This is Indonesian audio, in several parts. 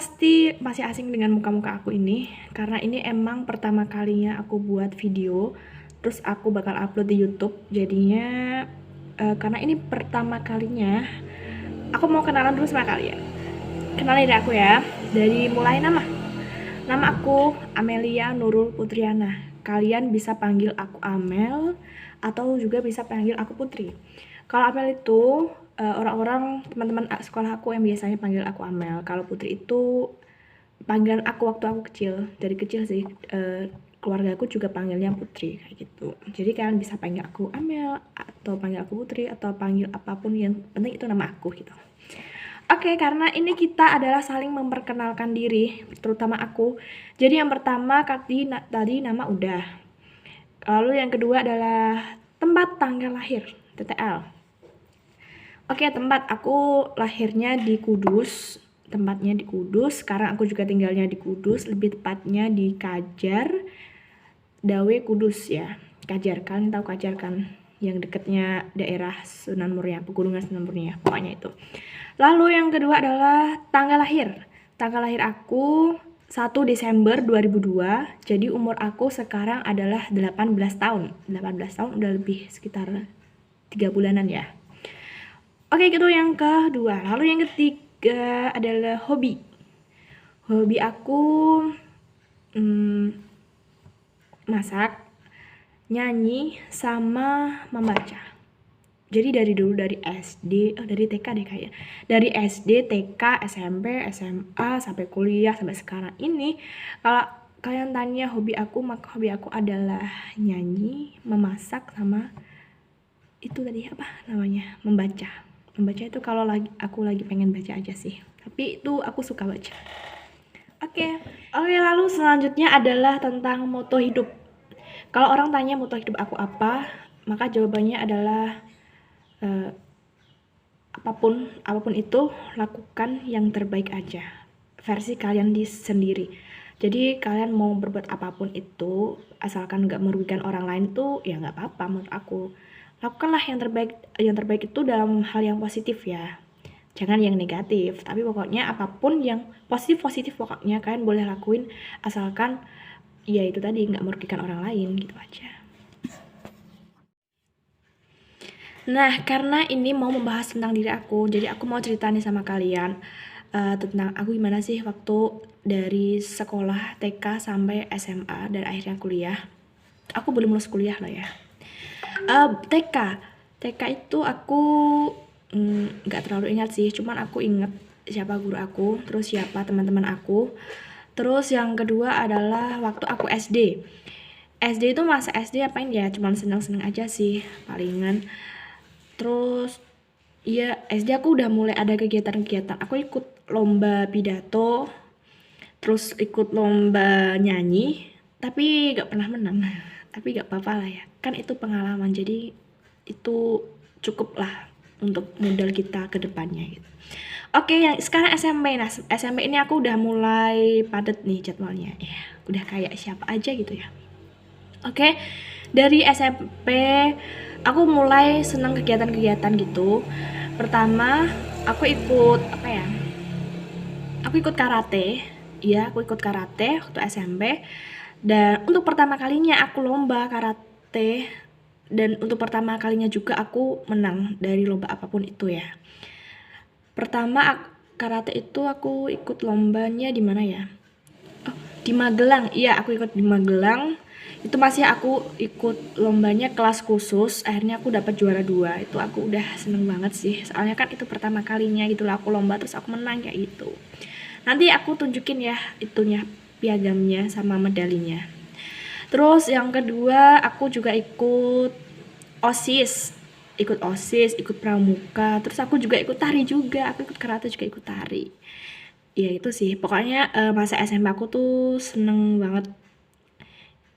pasti masih asing dengan muka-muka aku ini, karena ini emang pertama kalinya aku buat video, terus aku bakal upload di YouTube. Jadinya karena ini pertama kalinya, aku mau kenalan dulu sama kalian. Kenalin diri aku ya, dari mulai nama. Nama aku Amelia Nurul Putriana. Kalian bisa panggil aku Amel, atau juga bisa panggil aku Putri. Kalau Amel itu orang-orang teman-teman sekolah aku yang biasanya panggil aku Amel. Kalau Putri itu panggilan aku waktu aku kecil, dari kecil sih. Keluarga aku juga panggilnya Putri kayak gitu. Jadi kalian bisa panggil aku Amel, atau panggil aku Putri, atau panggil apapun, yang penting itu nama aku gitu. Oke, karena ini kita adalah saling memperkenalkan diri, terutama aku. Jadi yang pertama tadi nama udah. Lalu yang kedua adalah tempat tanggal lahir, TTL. Oke, tempat aku lahirnya di Kudus. Tempatnya di Kudus. Sekarang aku juga tinggalnya di Kudus, lebih tepatnya di Kajar, Dawe Kudus ya. Kajar, kalian tahu Kajar kan? Yang dekatnya daerah Sunan Muria, Pegunungan Sunan Muria, pokoknya itu. Lalu yang kedua adalah tanggal lahir. Tanggal lahir aku 1 Desember 2002. Jadi umur aku sekarang adalah 18 tahun. 18 tahun udah lebih sekitar 3 bulanan ya. Oke, itu yang kedua. Lalu yang ketiga adalah hobi. Hobi aku masak, nyanyi, sama membaca. Jadi dari dulu, dari SD, dari TK deh kayaknya. Dari SD, TK, SMP, SMA, sampai kuliah, sampai sekarang ini. Kalau kalian tanya hobi aku, maka hobi aku adalah nyanyi, memasak, sama itu tadi apa namanya? Membaca. Membaca itu kalau aku lagi pengen baca aja sih. Tapi itu aku suka baca. Oke, lalu selanjutnya adalah tentang moto hidup. Kalau orang tanya moto hidup aku apa, maka jawabannya adalah apapun itu, lakukan yang terbaik aja, versi kalian sendiri. Jadi kalian mau berbuat apapun itu, asalkan gak merugikan orang lain tuh ya gak apa-apa menurut aku. Lakukanlah yang terbaik. Yang terbaik itu dalam hal yang positif ya, jangan yang negatif. Tapi pokoknya apapun yang positif pokoknya kalian boleh lakuin, asalkan ya itu tadi, gak merugikan orang lain, gitu aja. Nah, karena ini mau membahas tentang diri aku, jadi aku mau cerita nih sama kalian tentang aku gimana sih waktu dari sekolah TK sampai SMA dan akhirnya kuliah. Aku belum lulus kuliah loh ya. TK itu aku nggak terlalu ingat sih, cuman aku inget siapa guru aku, terus siapa teman-teman aku. Terus yang kedua adalah waktu aku SD. SD itu masa SD apain ya, cuman seneng-seneng aja sih palingan. Terus ya SD aku udah mulai ada kegiatan-kegiatan. Aku ikut lomba pidato, terus ikut lomba nyanyi, tapi gak pernah menang. Tapi gak apa-apa lah ya, kan itu pengalaman, jadi itu cukup lah untuk modal kita ke depannya gitu. Oke, yang sekarang SMP. Nah, SMP ini aku udah mulai padat nih jadwalnya ya, udah kayak siapa aja gitu ya. Oke, dari SMP aku mulai senang kegiatan-kegiatan gitu. Pertama, aku ikut apa ya? Aku ikut karate. Iya, aku ikut karate waktu SMP. Dan untuk pertama kalinya aku lomba karate, dan untuk pertama kalinya juga aku menang dari lomba apapun itu ya. Pertama karate itu aku ikut lombanya di mana ya? Oh, di Magelang. Iya, aku ikut di Magelang. Itu masih aku ikut lombanya kelas khusus, akhirnya aku dapat juara 2. Itu aku udah seneng banget sih, soalnya kan itu pertama kalinya gitu lah aku lomba terus aku menang kayak gitu. Nanti aku tunjukin ya itunya, piagamnya sama medalinya. Terus yang kedua aku juga ikut OSIS, ikut pramuka, terus aku juga ikut tari juga, aku ikut karate juga ikut tari. Ya itu sih, pokoknya masa SMP aku tuh seneng banget.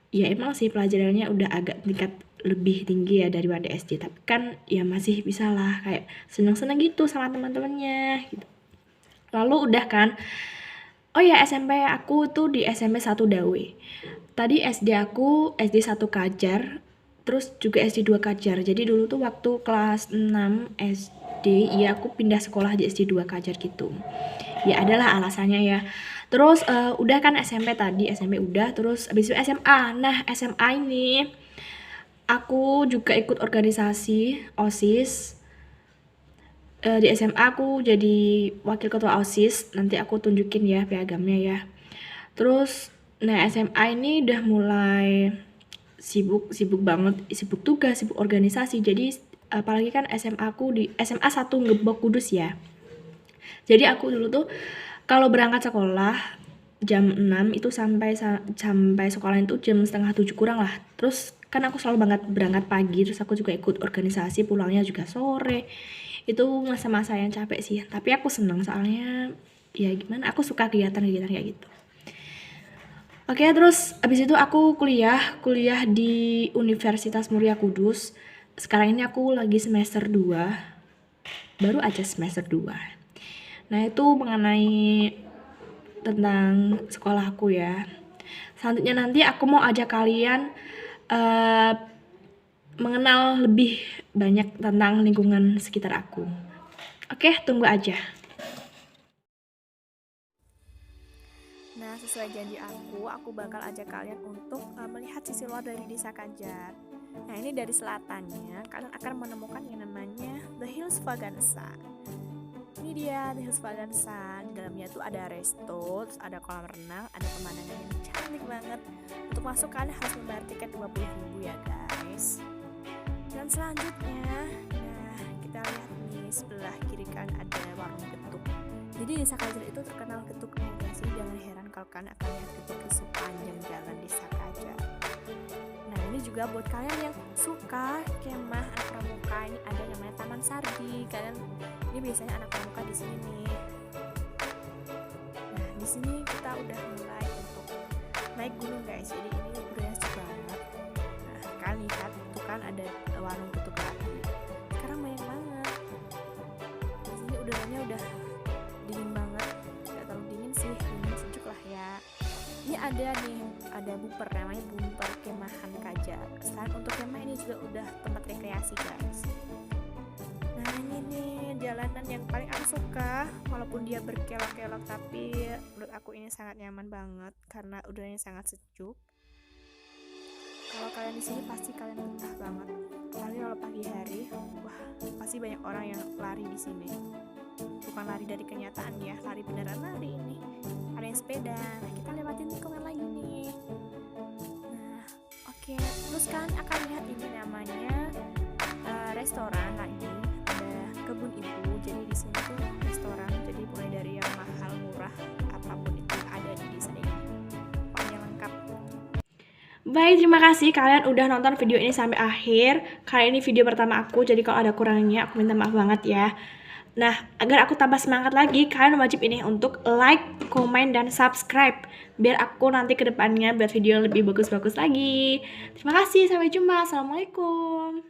Ya emang sih pelajarannya udah agak tingkat lebih tinggi ya daripada SD, tapi kan ya masih bisa lah kayak seneng-seneng gitu sama teman-temannya gitu. Lalu udah kan, oh ya SMP aku tuh di SMP 1 Dawe. Tadi SD aku SD 1 Kajar, terus juga SD 2 Kajar. Jadi dulu tuh waktu kelas 6 SD, ya aku pindah sekolah di SD 2 Kajar gitu. Ya adalah alasannya ya. Terus udah kan SMP tadi, SMP udah, terus abis itu SMA. Nah SMA ini aku juga ikut organisasi OSIS. Di SMA aku jadi wakil ketua OSIS, nanti aku tunjukin ya piagamnya ya. Terus nah SMA ini udah mulai sibuk banget, sibuk tugas, sibuk organisasi. Jadi apalagi kan SMA aku di SMA 1 Ngebok Kudus ya. Jadi aku dulu tuh kalau berangkat sekolah jam 6 itu sampai sekolah itu jam setengah 7 kurang lah. Terus kan aku selalu banget berangkat pagi, terus aku juga ikut organisasi, pulangnya juga sore. Itu masa-masa yang capek sih, tapi aku senang soalnya ya gimana, aku suka kegiatan-kegiatan kayak gitu. Oke, terus abis itu aku kuliah di Universitas Muria Kudus. Sekarang ini aku lagi semester 2, baru aja semester 2. Nah itu mengenai tentang sekolah aku ya. Selanjutnya nanti aku mau ajak kalian mengenal lebih banyak tentang lingkungan sekitar aku. Oke, tunggu aja. Nah, sesuai janji aku bakal ajak kalian untuk melihat sisi luar dari Desa Kajar. Nah, ini dari selatannya, kalian akan menemukan yang namanya The Hills Vagansa. Ini dia The Hills Vagansa. Di dalamnya tuh ada resto, terus ada kolam renang, ada pemandangan yang cantik banget. Untuk masuk kalian harus membayar tiket 20.000 ya guys. Dan selanjutnya, nah kita lihat nih sebelah kiri kan ada warung getuk. Jadi Desa Kajar itu terkenal getuknya guys. Jadi jangan heran kalau kalian akan lihat getuk di sepanjang jalan Desa Kajar. Nah ini juga buat kalian yang suka kemah anak pramuka, ini ada yang namanya Taman Sardi. Kalian ini biasanya anak pramuka di sini nih. Nah di sini kita udah mulai untuk naik gunung guys. Jadi ini udah sejuk banget. Nah kalian lihat itu kan ada warung getuk lagi. Sekarang banyak banget. Di sini udaranya udah dingin banget, nggak terlalu dingin sih, dingin sejuk lah ya. Ini ada buper namanya buper kemahan Kajar. Selain untuk kemah ini juga udah tempat rekreasi guys. Nah ini nih jalanan yang paling aku suka, walaupun dia berkelok-kelok tapi menurut aku ini sangat nyaman banget karena udaranya sangat sejuk. Kalau kalian di sini pasti kalian betah banget. Tapi kalau pagi hari, wah pasti banyak orang yang lari di sini. Bukan lari dari kenyataan ya, lari beneran lari ini. Ada yang sepeda. Nah kita lewatin tikungan lagi nih. Nah oke, terus kalian akan lihat ini namanya restoran lagi. Ada kebun ibu. Jadi di sini tuh restoran. Jadi mulai dari yang mahal, murah, apapun itu ada di desa ini. Pokoknya lengkap. Baik, terima kasih kalian udah nonton video ini sampai akhir. Karena ini video pertama aku, jadi kalau ada kurangnya aku minta maaf banget ya. Nah, agar aku tambah semangat lagi, kalian wajib ini untuk like, komen, dan subscribe. Biar aku nanti ke depannya buat video yang lebih bagus-bagus lagi. Terima kasih, sampai jumpa. Assalamualaikum.